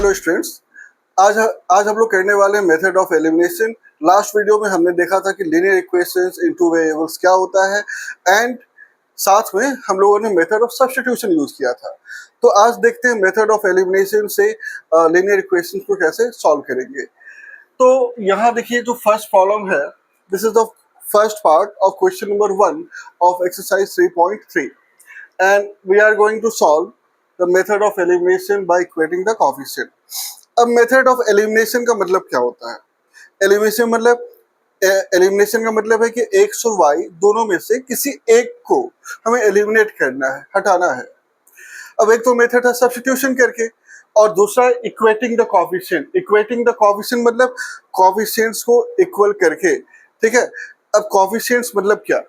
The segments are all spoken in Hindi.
हेलो स्टूडेंट्स, आज आज हम लोग करने वाले हैं method of elimination. Last video में हमने देखा था कि लीनियर इक्वेशंस इनटू वेरिएबल्स क्या होता है एंड साथ में हम लोगों ने मेथड ऑफ सब्स्टिट्यूशन यूज किया था। तो आज देखते हैं मेथड ऑफ एलिमिनेशन से लीनियर इक्वेशंस को कैसे सॉल्व करेंगे। तो यहाँ देखिए जो फर्स्ट प्रॉब्लम है, this is the first part of question number 1 of exercise 3.3 and we are going to solve the method of elimination by equating the coefficient. अब मेथड ऑफ एलिमिनेशन का मतलब क्या होता है? एलिमिनेशन का मतलब है कि एक्स और वाई दोनों में से किसी एक को हमें एलिमिनेट करना है, हटाना है। अब एक तो मेथड है सब्स्टिट्यूशन करके और दूसरा equating the coefficient. Equating the coefficient मतलब कोएफिशिएंट्स को इक्वल करके, ठीक है। अब कोएफिशिएंट्स मतलब क्या?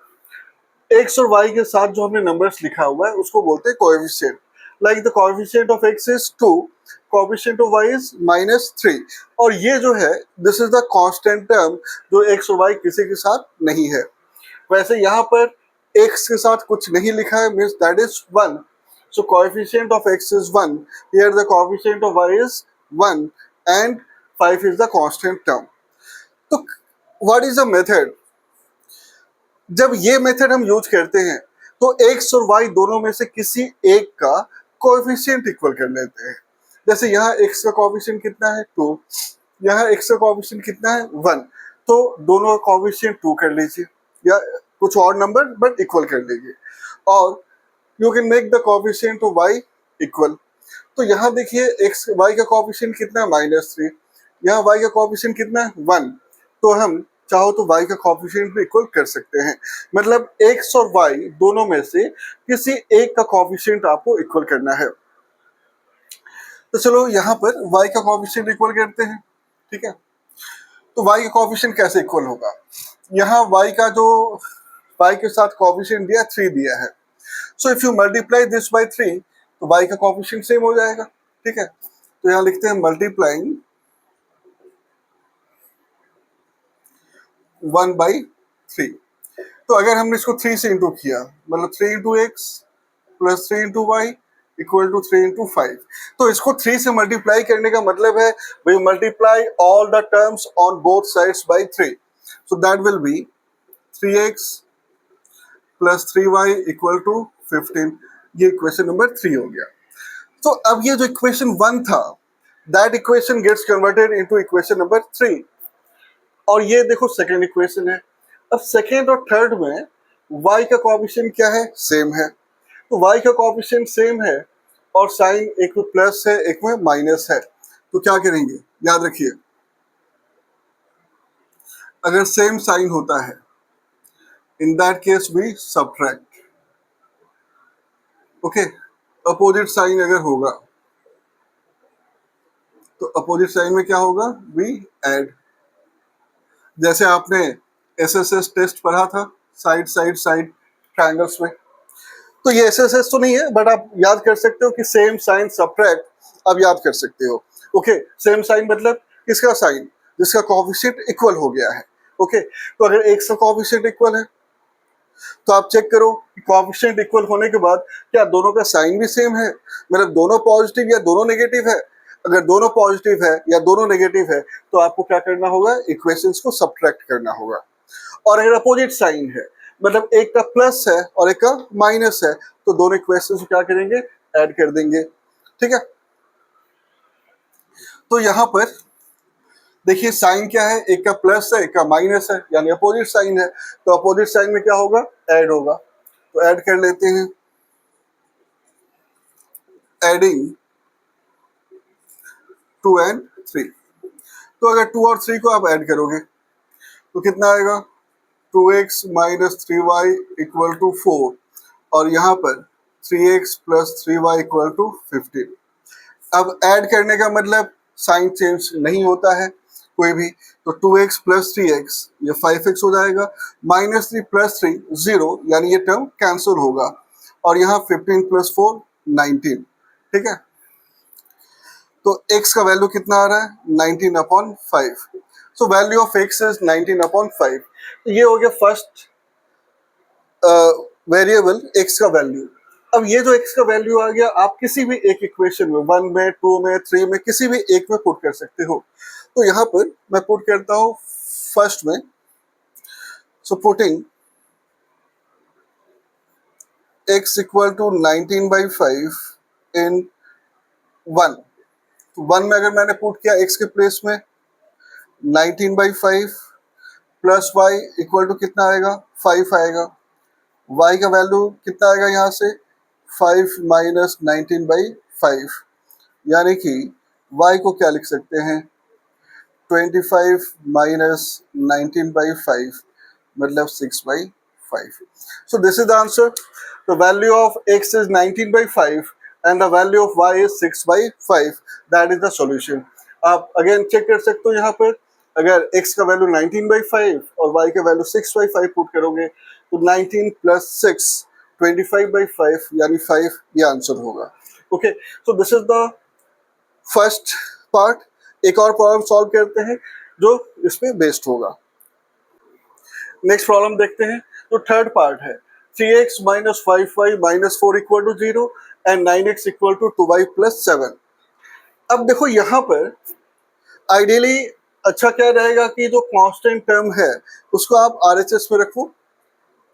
एक्स और वाई के साथ जो हमने नंबर्स लिखा हुआ है उसको बोलते हैं coefficient. Like the coefficient of x is 2, coefficient of y is -3 और ये जो है this is the constant term जो एक्स और वाई किसी के साथ नहीं है। वैसे यहाँ पर एक्स के साथ कुछ नहीं लिखा है, means that is 1, so coefficient of x is 1, here the coefficient of y is 1 and 5 is the constant term. तो व्हाट इज द मेथड? जब ये मेथड हम यूज करते हैं तो एक्स और वाई दोनों में से किसी एक का कोएफिशिएंट इक्वल कर लेते हैं। जैसे यहाँ एक्स का कोएफिशिएंट कितना है 2, यहाँ एक्स का कोएफिशिएंट कितना है 1, तो दोनों का कोएफिशिएंट 2 कर लीजिए या कुछ और नंबर बट इक्वल कर लीजिए और you can make the coefficient of y equal. तो यहाँ देखिए एक्स वाई का कोएफिशिएंट कितना है -3, यहाँ वाई का कोएफिशिएंट कितना है 1, तो हम चाहो तो y का कोएफिशिएंट भी इक्वल कर सकते हैं। मतलब x और y दोनों में से किसी एक का कोएफिशिएंट आपको इक्वल करना है। तो चलो यहाँ पर y का कोएफिशिएंट इक्वल करते हैं, ठीक है। तो y का कोएफिशिएंट कैसे इक्वल होगा? यहाँ y का जो y के साथ कोएफिशिएंट दिया 3 दिया है, so if you multiply this by 3 तो y का कोएफिशिएंट सेम हो जाएगा, ठीक है। तो यहाँ लिखते हैं मल्टीप्लाइंग 1/3। तो अगर हमने इसको 3 से इंटू किया मतलब 3 into x plus 3 into y equal to 3 into 5, तो इसको 3 से मल्टीप्लाई करने का मतलब है we multiply all the terms on both sides by 3, so that will be 3x plus 3y equal to 15। ये इक्वेशन नंबर 3 हो गया। तो अब ये जो इक्वेशन 1 था that equation gets converted into equation number 3 और ये देखो सेकेंड इक्वेशन है। अब सेकेंड और थर्ड में y का कोएफिशिएंट क्या है? सेम है। तो y का कोएफिशिएंट सेम है और साइन एक में प्लस है एक में माइनस है, तो क्या करेंगे? याद रखिए अगर सेम साइन होता है in that case we subtract, okay. Opposite sign अगर होगा तो अपोजिट साइन में क्या होगा? We add. जैसे आपने एसएसएस टेस्ट पढ़ा था साइड साइड साइड ट्रायंगल्स में, तो ये एसएसएस तो नहीं है बट आप याद कर सकते हो कि सेम साइन सबट्रैक्ट आप याद कर सकते हो, ओके। सेम साइन मतलब किसका साइन? जिसका कोएफिशिएंट इक्वल हो गया है, ओके। तो अगर एक का कोएफिशिएंट इक्वल है तो आप चेक करो कि कोएफिशिएंट इक्वल होने के बाद क्या दोनों का साइन भी सेम है, मतलब दोनों पॉजिटिव या दोनों नेगेटिव है। अगर दोनों पॉजिटिव है या दोनों नेगेटिव है तो आपको क्या करना होगा? इक्वेशंस को सबट्रैक्ट करना होगा। और अगर अपोजिट साइन है मतलब एक का प्लस है और एक का माइनस है तो दोनों इक्वेशंस को क्या करेंगे? ऐड कर देंगे, ठीक है। तो यहाँ पर देखिए साइन क्या है? एक का प्लस है एक का माइनस है यानी अपोजिट साइन है, तो अपोजिट साइन में क्या होगा? ऐड होगा। तो ऐड कर लेते हैं, एडिंग 2 and 3। तो अगर 2 और 3 को आप ऐड करोगे तो कितना आएगा? 2x minus 3y equal to 4 और यहाँ पर 3x plus 3y equal to 15। अब ऐड करने का मतलब साइन चेंज नहीं होता है कोई भी, तो 2x प्लस 3x ये 5x हो जाएगा, -3 प्लस 3 0 यानी ये टर्म कैंसिल होगा और यहाँ 15 प्लस 4 19, ठीक है। तो x का वैल्यू कितना आ रहा है? 19/5। So value of x is 19/5। ये हो गया फर्स्ट वेरिएबल x का वैल्यू। अब ये जो x का वैल्यू आ गया, आप किसी भी एक इक्वेशन में 1 में 2 में 3 में किसी भी एक में पुट कर सकते हो। तो यहाँ पर मैं पुट करता हूँ फर्स्ट में, so putting x equal to 19/5 in 1। तो 1 में अगर मैंने पुट किया x के प्लेस में 19/5 प्लस y इक्वल टू कितना आएगा, 5 आएगा। y का वैल्यू कितना आएगा यहाँ से, 5 माइनस 19/5, यानी कि y को क्या लिख सकते हैं, 25 माइनस 19/5 मतलब 6/5. So this is the answer. The value of x is 19/5 and the value of y is 6/5. That is the solution. आप अगेन चेक कर सकते हो यहाँ पर, अगर x का वैल्यू 19/5 और y का वैल्यू 6/5 पुट करोगे तो 19 प्लस 6 25/5 यानी 5, ये आंसर होगा। Okay, so this is the first part. एक और प्रॉब्लम सॉल्व करते हैं जो इस पे बेस्ड होगा। नेक्स्ट प्रॉब्लम देखते हैं। तो थर्ड पार्ट है 3x minus 5y minus 4 equal to 0 and 9x equal to 2y plus 7। अब देखो यहाँ पर आइडियली अच्छा क्या रहेगा कि जो कांस्टेंट टर्म है उसको आप RHS में रखो,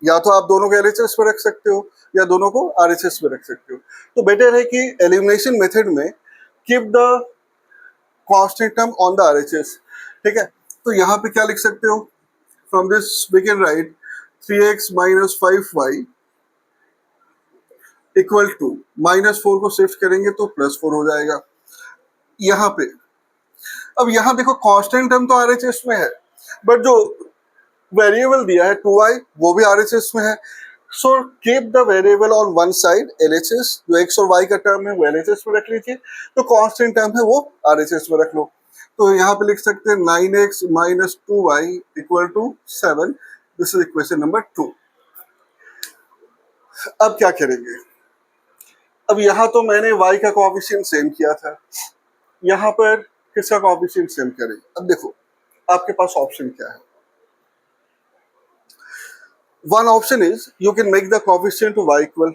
या तो आप दोनों को LHS में रख सकते हो या दोनों को RHS में रख सकते हो। तो बेटर है कि एलिमिनेशन मेथड में keep the constant term on the RHS। ठीक है, तो यहाँ पे क्या लिख सकते हो, from this we can write 3x minus 5y equal to minus 4 को शिफ्ट करेंगे तो प्लस 4 हो जाएगा यहाँ पे। अब यहाँ देखो कांस्टेंट टर्म तो RHS में है, बट जो वेरिएबल दिया है 2y वो भी RHS में है। So keep the variable on one side LHS, जो x और y का टर्म है वो LHS में रख लीजिए, तो कांस्टेंट टर्म है वो RHS में रख लो। तो यहाँ पे लिख सकते हैं 9x minus 2y equal to 7। This is equation number 2। अब क्या करेंगे, अब यहाँ तो मैंने y का कोएफिशिएंट सेम किया था, यहाँ पर किसका कोएफिशिएंट सेम करें। अब देखो आपके पास ऑप्शन क्या है। One option is you can make the coefficient to y equal.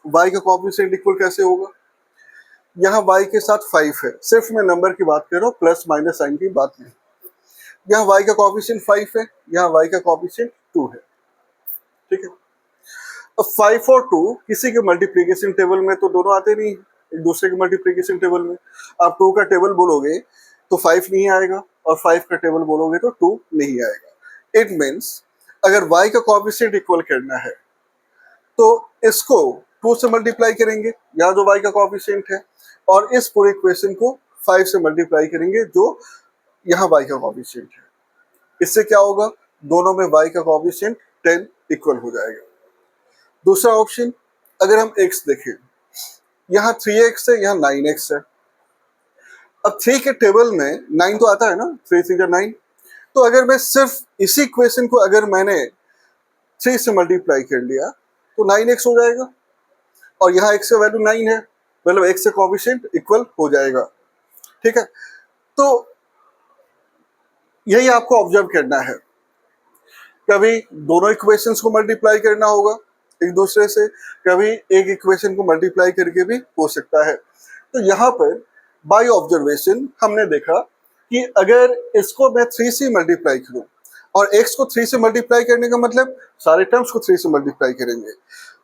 y का कोएफिशिएंट इक्वल कैसे होगा, यहाँ y के साथ 5 है, सिर्फ मैं नंबर की बात कर रहा हूँ, प्लस माइनस साइन की बात नहीं। यहाँ y का कोएफिशिएंट 5 है, यहाँ y का कोएफिशिएंट 2 है। ठीक है, अब 5 और 2 किसी के मल्टीप्लिकेशन टेबल में तो दोनों आते नहीं, एक दूसरे के मल्टीप्लिकेशन टेबल में आप 2 का टेबल बोलोगे तो 5 नहीं आएगा और 5 का टेबल बोलोगे तो 2 नहीं आएगा। इट मीन्स अगर y का कोएफिशिएंट इक्वल करना है तो इसको 2 से मल्टीप्लाई करेंगे, यहाँ जो y का कोएफिशिएंट है, और इस पूरे इक्वेशन को 5 से मल्टीप्लाई करेंगे जो यहाँ y का कोएफिशिएंट है। इससे क्या होगा, दोनों में y का कोएफिशिएंट 10 इक्वल हो जाएगा। दूसरा ऑप्शन, अगर हम x देखें, यहाँ 3x है, यहाँ 9x है। अब 3 के टेबल में 9 तो आता है ना, 3 3 9। तो अगर मैं सिर्फ इसी इक्वेशन को अगर मैंने 3 से मल्टीप्लाई कर लिया तो 9x हो जाएगा, और यहाँ x का वैल्यू 9 है, मतलब x से कोएफिशिएंट इक्वल हो जाएगा। ठीक है, तो यही आपको ऑब्जर्व करना है। कभी दोनों इक्वेशंस को मल्टीप्लाई करना होगा एक दूसरे से, कभी एक इक्वेशन को मल्टीप्लाई करके भी हो सकता है। तो यहाँ पर बाय ऑब्जर्वेशन हमने देखा कि अगर इसको मैं 3 से मल्टीप्लाई करूं और x को 3 से मल्टीप्लाई करने का मतलब सारे टर्म्स को 3 से मल्टीप्लाई करेंगे,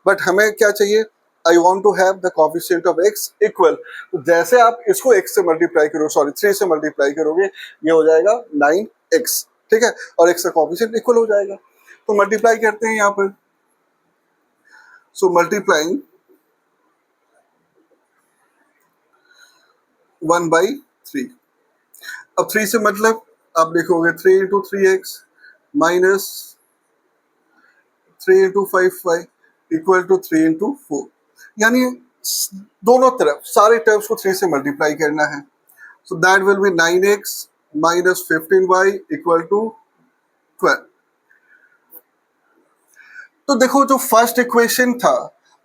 बट हमें क्या चाहिए, I want to have the coefficient of x equal. तो जैसे आप इसको x से मल्टीप्लाई करो, सॉरी 3 से मल्टीप्लाई करोगे, ये हो जाएगा 9x। ठीक है, और x का कोएफिशिएंट इक्वल हो जाएगा। तो मल्टीप्लाई करते हैं यहाँ पर, सो मल्टीप्लाइंग 1/3। अब 3 से मतलब आप देखोगे 3 into 3x minus 3 into 5y equal to 3 into 4, यानी दोनों तरफ सारे टर्म्स को 3 से मल्टीप्लाई करना है। So that will be 9x minus 15y equal to 12। तो देखो जो फर्स्ट इक्वेशन था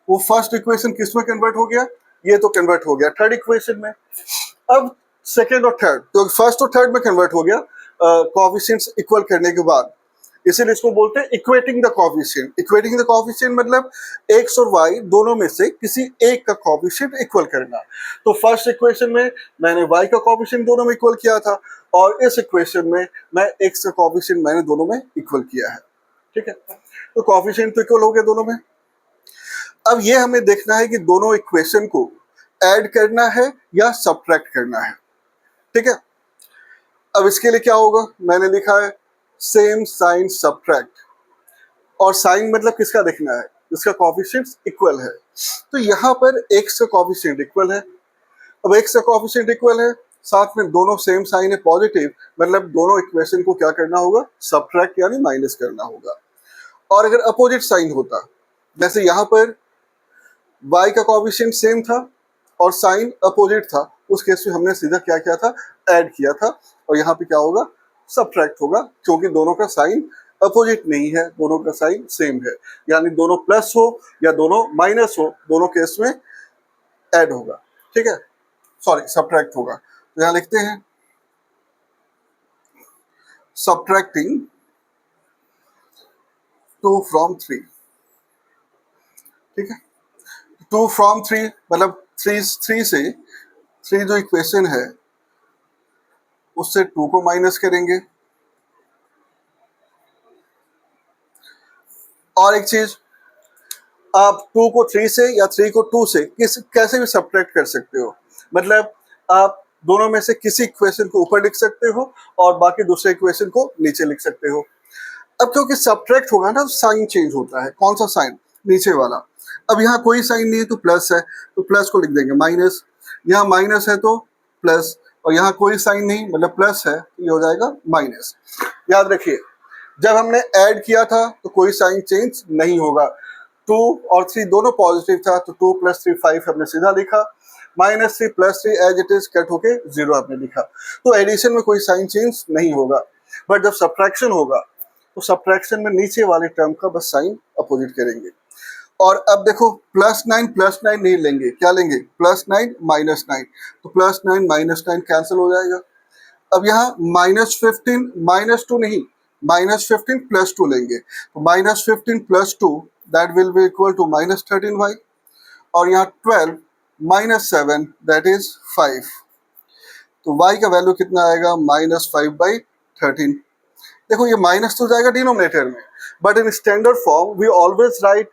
वो फर्स्ट इक्वेशन किस में कन्वर्ट हो गया, ये तो कन्वर्ट हो गया थर्ड इक्वेशन में। अब सेकेंड और थर्ड, तो फर्स्ट और थर्ड में कन्वर्ट हो गया कोएफिशिएंट्स इक्वल करने के बाद। इसीलिए इसको बोलते हैं equating the coefficient. Equating the coefficient मतलब x और y दोनों में से किसी एक का कोएफिशिएंट इक्वल करना। तो फर्स्ट इक्वेशन में मैंने y का कोएफिशिएंट दोनों में इक्वल किया था, और इस इक्वेशन में मैं x का कोएफिशिएंट मैंने दोनों में इक्वल किया है। ठीक है, तो कोएफिशिएंट तो इक्वल हो गया दोनों में। अब ये हमें देखना है कि दोनों इक्वेशन को ऐड करना है या सब्ट्रैक्ट करना है। ठीक है, अब इसके लिए क्या होगा, मैंने लिखा है सेम साइन सब्ट्रैक्ट, और साइन मतलब किसका देखना है, इसका कोएफिशिएंट इक्वल है। तो यहाँ पर x का कोएफिशिएंट इक्वल है। अब x का कोएफिशिएंट इक्वल है, साथ में दोनों सेम साइन है पॉजिटिव, मतलब दोनों इक्वेशन को क्या करना होगा, सब्ट्रैक्ट यानी माइनस करना होगा। और अगर अपोजिट साइन होता, जैसे यहाँ पर y का कोएफिशिएंट सेम था और साइन अपोजिट था, उस केस में हमने सीधा क्या किया था, ऐड किया था, और यहाँ पे क्या होगा, सब्ट्रैक्ट होगा, क्योंकि दोनों का साइन अपोजिट नहीं है, दोनों का साइन सेम है, यानी दोनों प्लस हो या दोनों माइनस हो, दोनों केस में ऐड होगा। ठीक है, सॉरी सब्ट्रैक्ट होगा। तो यहाँ लिखते हैं सब्ट्रैक्टिंग 2 from 3। ठीक है, 2 from 3 मतलब 3 से 3 जो इक्वेशन है उससे 2 को माइनस करेंगे। और एक चीज, आप 2 को 3 से या 3 को 2 से कैसे भी सब्ट्रैक्ट कर सकते हो, मतलब आप दोनों में से किसी इक्वेशन को ऊपर लिख सकते हो और बाकी दूसरे इक्वेशन को नीचे लिख सकते हो। अब क्योंकि सब्ट्रैक्ट होगा ना, तो साइन चेंज होता है। कौन सा साइन, नीचे वाला। अब यहाँ कोई साइन नहीं है तो प्लस है, तो प्लस को लिख देंगे माइनस, यहाँ माइनस है तो प्लस, और यहाँ कोई साइन नहीं मतलब प्लस है, तो ये हो जाएगा माइनस। याद रखिए, जब हमने ऐड किया था तो कोई साइन चेंज नहीं होगा। 2 और 3 दोनों पॉजिटिव था, तो 2 + 3 5 हमने सीधा लिखा, -3 + 3 एज इट इज कट होके 0 आपने लिखा। तो एडिशन में कोई साइन चेंज नहीं होगा। बट जब सब्ट्रैक्शन होगा तो सब्ट्रैक्शन में नीचे वाले टर्म का बस साइन अपोजिट करेंगे। और अब देखो +9 +9 नहीं लेंगे, क्या लेंगे, +9 -9, तो +9 -9 कैंसिल हो जाएगा। अब यहाँ -15 -2 नहीं, -15 + 2 लेंगे, तो -15 + 2 that will be equal to -13y, और यहाँ 12 - 7 दैट इज 5, तो y का वैल्यू कितना आएगा, -5/13। देखो ये माइनस तो जाएगा डिनोमिनेटर में, but in standard form we always write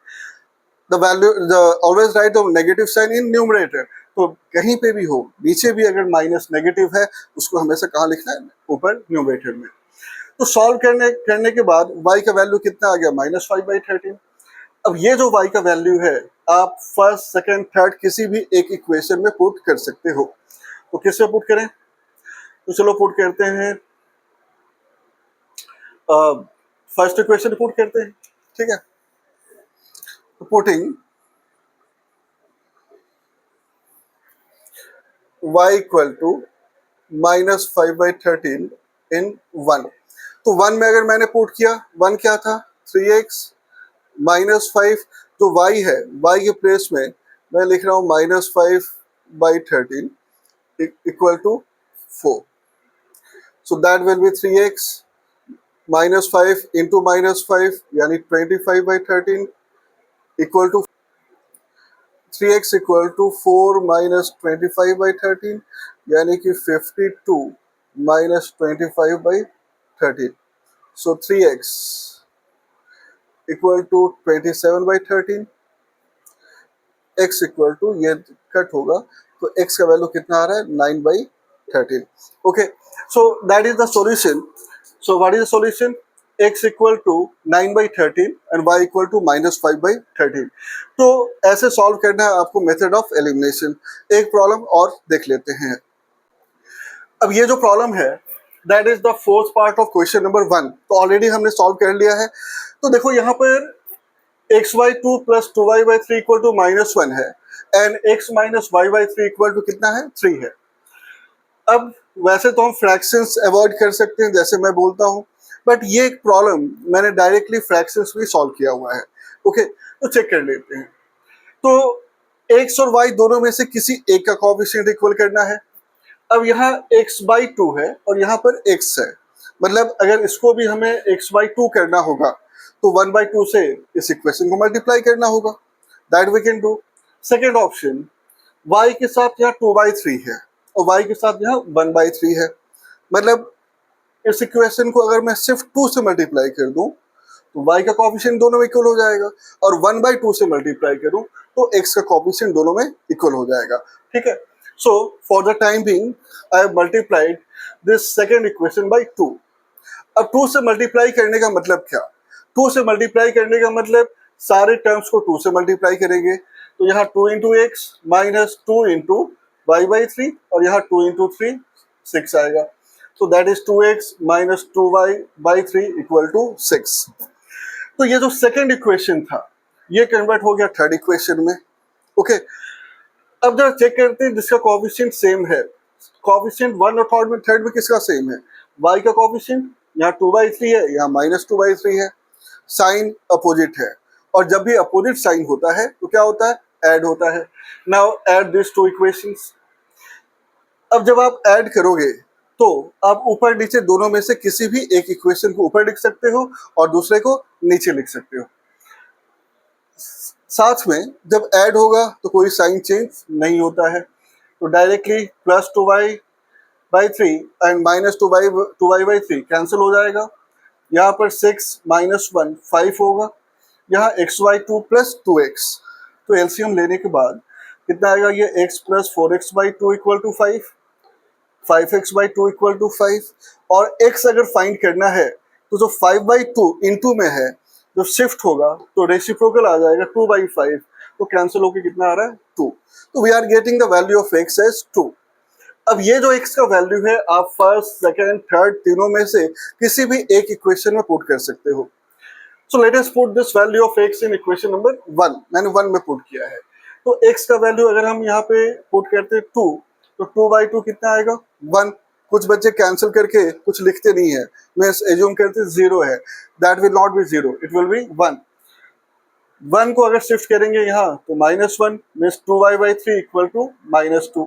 always write the negative sign in numerator. तो कहीं पे भी हो, नीचे भी अगर माइनस नेगेटिव है, उसको हमेशा कहाँ लिखना है, ऊपर न्यूमरेटर में। तो सॉल्व करने के बाद y का वैल्यू कितना आ गया, -5/13। अब ये जो y का वैल्यू है, आप फर्स्ट सेकंड थर्ड किसी भी एक इक्वेशन में पुट कर सकते हो। तो किस में पुट करें, तो चलो पुट करते हैं, फर्स्ट इक्वेशन पुट करते हैं। ठीक है, तो पुटिंग y इक्वल टू -5/13 इन 1। तो 1 में अगर मैंने पुट किया, 1 क्या था, 3x -5, तो y है, y के प्लेस में मैं लिख रहा हूँ -5/13 equal to 4। So that will be 3x -5 into -5 यानी 25/13 equal to 3x equal to 4 - 25/13 यानी कि 52 - 25/13। So 3x equal to 27/13, x equal to, ये कट होगा तो x का वैल्यू कितना आ रहा है, 9/13। Okay, so that is the solution. So what is the solution, x equal to 9/13 and y equal to -5/13। तो ऐसे सॉल्व करना है आपको मेथड ऑफ एलिमिनेशन। एक प्रॉब्लम और देख लेते हैं। अब ये जो प्रॉब्लम है that is the fourth part of question number 1, तो ऑलरेडी हमने सॉल्व कर लिया है। तो देखो यहाँ पर x/2 + 2y/3 इक्वल टू -1 है, and x - y/3 equal to कितना है, 3 है। अब वैसे तो हम फ्रैक्शंस अवॉइड कर सकते हैं जैसे मैं बोलता हूँ, बट ये एक प्रॉब्लम मैंने डायरेक्टली फ्रैक्शंस में सॉल्व किया हुआ है। ओके, तो चेक कर लेते हैं। तो x और y दोनों में से किसी एक का कोएफिशिएंट इक्वल करना है। अब यहाँ x/2 है और यहाँ पर x है, मतलब अगर इसको भी हमें x/2 करना होगा तो 1/2 से इस इक्वेशन को मल्टीप्लाई करना होगा, that we can do. Second option, y के साथ यहाँ 2/3 है और y के साथ यहाँ 1/3 है, मतलब इस इक्वेशन को अगर मैं सिर्फ 2 से मल्टीप्लाई कर दूं तो y का कॉफिशिएंट दोनों में इक्वल हो जाएगा, और 1/2 से मल्टीप्लाई करूं तो x का कॉफिशिएंट दोनों में इक्वल हो जाएगा, ठीक है। So for the time being I have multiplied this second equation by 2। अब 2 से मल्टीप्लाई करने का मतलब क्या? 2 से मल्टीप्लाई करने का मतलब सारे टर्म्स को 2 से मल्टीप्लाई करेंगे, तो यहाँ 2 into x minus 2 into y/3 और यहाँ 2 इंटू 3 6 आएगा, तो that is 2x minus 2y/3 equal to 6। तो ये जो सेकेंड इक्वेशन था ये कन्वर्ट हो गया थर्ड इक्वेशन में, ओके। अब जब चेक करते हैं जिसका कोएफिशिएंट सेम है, कोएफिशिएंट 1 और थर्ड में किसका सेम है? y का कोएफिशिएंट यहाँ 2/3 है, यहाँ माइनस 2/3 है, साइन अपोजिट है, और जब भी अपोजिट साइन होता है तो क्या होता है? ऐड होता है। Now add this two equations. अब जब आप ऐड करोगे तो आप ऊपर नीचे दोनों में से किसी भी एक इक्वेशन को ऊपर लिख सकते हो और दूसरे को नीचे लिख सकते हो। साथ में जब ऐड होगा तो कोई साइन चेंज नहीं होता है, तो directly plus 2y/3 and minus 2y/3 cancel हो जाएगा। यहाँ पर 6 माइनस 1 5 होगा, यहाँ x/2 प्लस 2x, तो एलसीएम लेने के बाद कितना आएगा? ये x plus 4x/2 equal to 5, 5x/2 equal to 5, और x अगर फाइंड करना है तो जो 5/2 इंटू में है जो शिफ्ट होगा तो रेसिप्रोकल आ जाएगा 2/5, तो कैंसिल होके कितना आ रहा है? 2। तो we are getting the value of x as 2। अब ये जो x का वैल्यू है आप फर्स्ट सेकेंड थर्ड तीनों में से किसी भी एक इक्वेशन में पुट कर सकते हो। So let us put this value of x in equation number 1, मैंने 1 में पुट किया है। तो x का वैल्यू अगर हम यहाँ पे पुट करते हैं 2, तो 2/2 कितना आएगा? 1। कुछ बच्चे कैंसिल करके कुछ लिखते नहीं है, मैं एज्यूम करते 0 है, that will not be 0, it will be 1। 1 को अगर शिफ्ट करेंगे यहाँ तो -1 मीन्स 2y/3 इक्वल टू -2,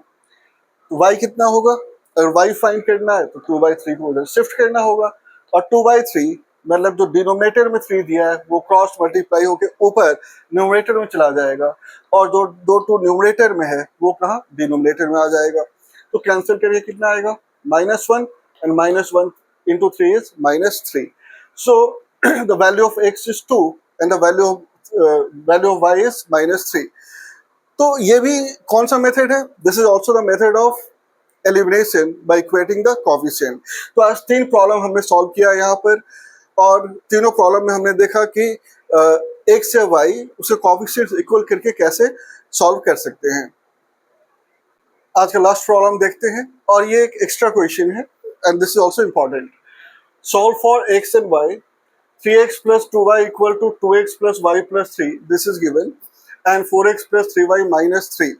तो y कितना होगा? अगर y फाइंड करना है तो 2/3 को उधर शिफ्ट करना होगा, और 2/3 मतलब जो डिनोमिनेटर में 3 दिया है वो क्रॉस मल्टीप्लाई होके ऊपर न्यूमरेटर में चला जाएगा, और जो 2 न्यूमरेटर में है वो कहाँ? डिनोमिनेटर में आ जाएगा, तो कैंसिल करके कितना आएगा? -1 and -1 into 3 is -3. So the value of x is 2 and the value of y is -3. तो ये भी कौन सा मेथड है? This is also the method of elimination by equating the coefficient. तो आज 3 प्रॉब्लम हमने सॉल्व किया यहाँ पर, और तीनों प्रॉब्लम में हमने देखा कि x या y उसके कोएफिशिएंट्स इक्वल करके कैसे सॉल्व कर सकते हैं। आज का लास्ट प्रॉब्लम देखते हैं, और ये एक एक्स्ट्रा क्वेश्चन है and this is also important. Solve for x and y, 3x plus 2y equal to 2x plus y plus 3, this is given, and 4x plus 3y minus 3.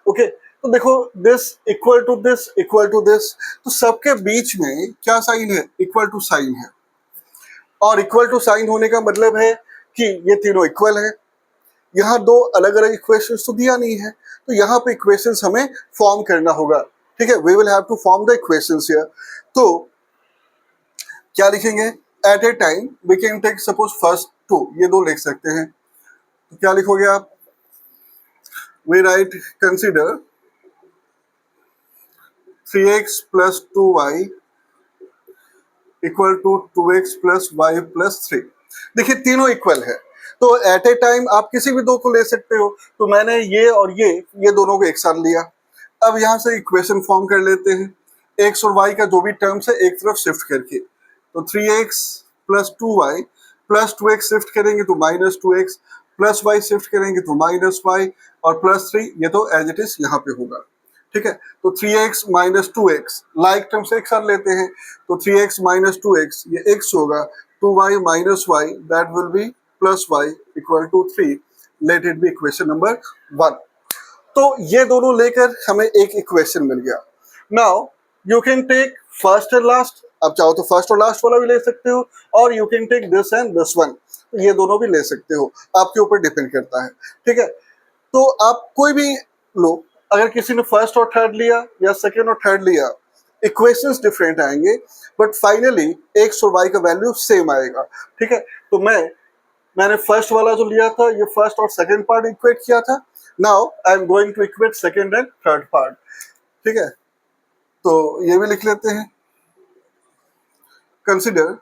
Okay, तो देखो this equal to this, तो सबके बीच में क्या साइन है? इक्वल टू साइन है, और इक्वल टू साइन होने का मतलब है कि ये तीनों इक्वल है। यहाँ दो अलग अलग इक्वेशंस तो दिया नहीं है, तो यहाँ पे इक्वेशंस हमें फॉर्म करना होगा, ठीक है। We will have to form the equations here. तो क्या लिखेंगे? At a time we can take suppose first 2, ये 2 लिख सकते हैं, तो क्या लिखोगे आप? We write consider 3x plus 2y equal to 2x plus y plus 3। देखिए तीनों इक्वल है, तो एट ए टाइम आप किसी भी 2 को ले सकते हो, तो मैंने ये और ये दोनों को एक साथ लिया। अब यहाँ से इक्वेशन फॉर्म कर लेते हैं, x और y का जो भी टर्म्स है एक तरफ शिफ्ट करके, तो 3x plus 2y plus 2x shift करेंगे तो -2x, प्लस y शिफ्ट करेंगे तो -y, और प्लस 3 ये तो एज इट इज यहाँ पे होगा, ठीक है। तो 3x minus 2x like terms एक साथ लेते हैं, तो 3x minus 2x ये x होगा, 2y minus y that will be plus y equal to 3, let it be equation number 1। तो ये दोनों लेकर हमें एक इक्वेशन मिल गया। Now you can take first and last, आप चाहो तो फर्स्ट और लास्ट वाला भी ले सकते हो, और you can take this and this one, ये दोनों भी ले सकते हो, आपके ऊपर डिपेंड करता है, ठीक है। तो आप कोई भी लो, अगर किसी ने फर्स्ट और थर्ड लिया या सेकेंड और थर्ड लिया, इक्वेशंस डिफरेंट आएंगे, बट फाइनली एक्स और वाई का वैल्यू सेम आएगा। ठीक है, तो मैंने फर्स्ट वाला जो लिया था, ये फर्स्ट और सेकंड पार्ट इक्वेट किया था। Now I am going to equate second and third part. ठीक है, तो ये भी लिख लेते हैं। Consider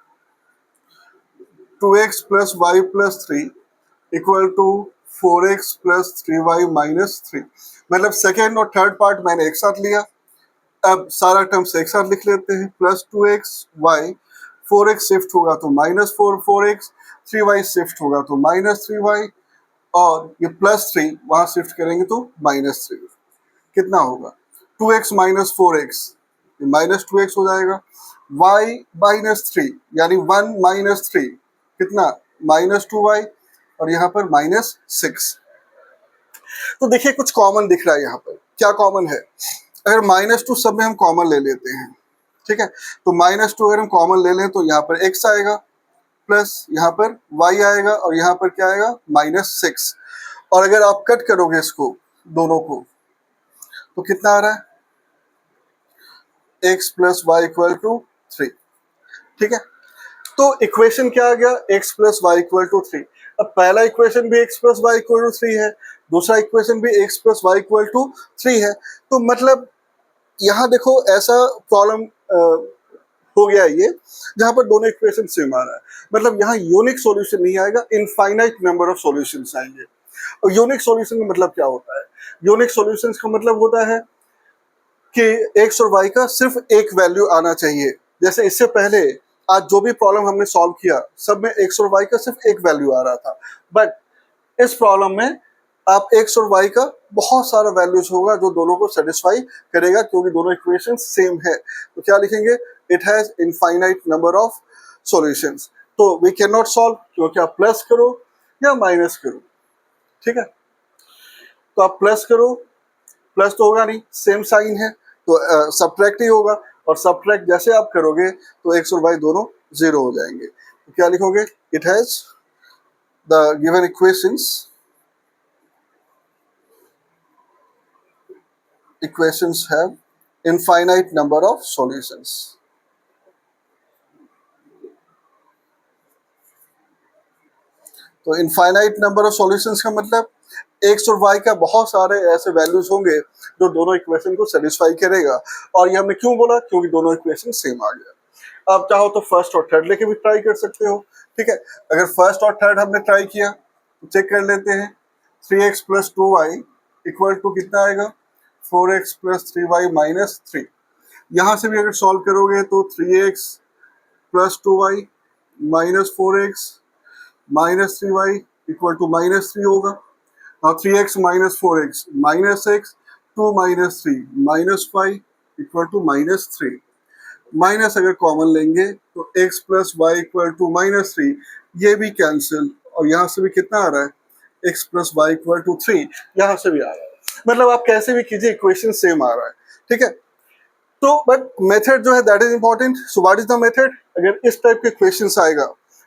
2x plus y plus 3 equal to 4x plus 3y minus 3। मतलब सेकेंड और थर्ड पार्ट मैंने एक साथ लिया। अब सारा टर्म्स एक साथ लिख लेते हैं। Plus 2x y, 4x shift होगा तो माइनस 4x, 3y शिफ्ट होगा तो माइनस 3y, और ये प्लस 3 वहां शिफ्ट करेंगे तो माइनस 3। कितना होगा? 2x minus 4x, minus 2x हो जाएगा। y माइनस 3 यानी 1 माइनस 3 कितना? माइनस 2y, और यहाँ पर माइनस 6। तो देखिए कुछ कॉमन दिख रहा है यहाँ पर। क्या कॉमन है? अगर माइनस 2 सब में हम कॉमन ले लेते हैं, ठीक है, तो माइनस 2 अगर हम कॉमन ले लें तो यहाँ पर x आएगा, प्लस यहाँ पर y आएगा, और यहाँ पर क्या आएगा? माइनस 6। और अगर आप कट करोगे इसको दोनों को तो कितना आ रहा है? x plus y equal to 3। ठीक है, तो इक्वेशन क्या आ गया? x plus y equal to 3। अब पहला इक्वेशन भी x plus y equal to 3 है, दूसरा इक्वेशन भी x plus y equal to 3 है। तो मतलब यहाँ देखो ऐसा प्रॉब्लम हो गया ये, जहां पर दोनों इक्वेशन सेम आ रहा है। मतलब यहाँ यूनिक सॉल्यूशन नहीं आएगा, इनफाइनाइट नंबर ऑफ सॉल्यूशंस आएंगे। और यूनिक सॉल्यूशन का मतलब क्या होता है? यूनिक सॉल्यूशंस का मतलब होता है कि x और y का सिर्फ एक वैल्यू आना चाहिए। जैसे इससे पहले आज जो भी प्रॉब्लम हमने सॉल्व किया, सब में x और y का सिर्फ एक वैल्यू आ रहा था, बट इस प्रॉब्लम में आप x और y का बहुत सारा वैल्यूज होगा जो दोनों को सेटिस्फाई करेगा, क्योंकि दोनों इक्वेशन सेम है। तो क्या लिखेंगे? It has infinite number of solutions. तो वी कैन नॉट सॉल्व, क्योंकि आप प्लस करो या माइनस करो, ठीक है, तो आप प्लस करो, प्लस तो होगा नहीं, सेम साइन है, तो सब्ट्रैक्ट ही होगा, और सब्ट्रैक्ट जैसे आप करोगे तो x और y दोनों जीरो हो जाएंगे। तो क्या लिखोगे? It has the given equations have infinite number of solutions। तो इनफाइनाइट नंबर ऑफ सॉल्यूशंस का मतलब x और y का बहुत सारे ऐसे वैल्यूज होंगे जो दोनों इक्वेशन को सेटिस्फाई करेगा। और ये हमने क्यों बोला? क्योंकि दोनों इक्वेशन सेम आ गया। आप चाहो तो फर्स्ट और थर्ड लेके भी ट्राई कर सकते हो। ठीक है, अगर फर्स्ट और थर्ड हमने ट्राई किया तो चेक कर लेते हैं। 3x plus 2y equal to कितना आएगा? 4x plus 3y minus 3। यहाँ से भी अगर सॉल्व करोगे तो 3x plus 2y minus 4x minus 3y equal to minus 3 होगा। Now 3x minus 4x minus x, 2 minus 3 minus 5 equal to minus 3। Minus अगर कॉमन लेंगे तो x plus y equal to minus 3, ये भी कैंसिल, और यहाँ से भी कितना आ रहा है? x plus y equal to 3, यहाँ से भी आ रहा है। मतलब आप कैसे भी कीजिए इक्वेशन सेम आ रहा है। ठीक है, तो बट मेथड जो है that is important. So what is the method? अगर इस टाइप के क्वेश्चंस आएगा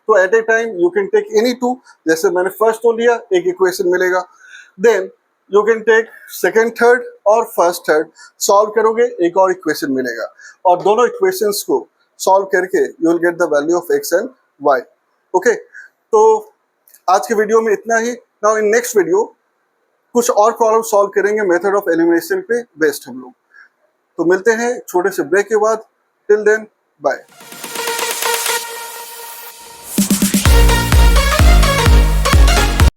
तो at a time you can take any two. जैसे मैंने फर्स्ट तो लिया, एक इक्वेशन मिलेगा, then you can take second third और फर्स्ट थर्ड, सॉल्व करोगे एक और इक्वेशन मिलेगा, और दोनों इक्वेशंस को सॉल्व करके you will get the value of x and y. Okay, तो आज के वीडियो में इतना ही। नाउ इन नेक्स्ट वीडियो कुछ और प्रॉब्लम सॉल्व करेंगे मेथड ऑफ एलिमिनेशन पे बेस्ड हम लोग। तो मिलते हैं छोटे से ब्रेक के बाद। Till then bye.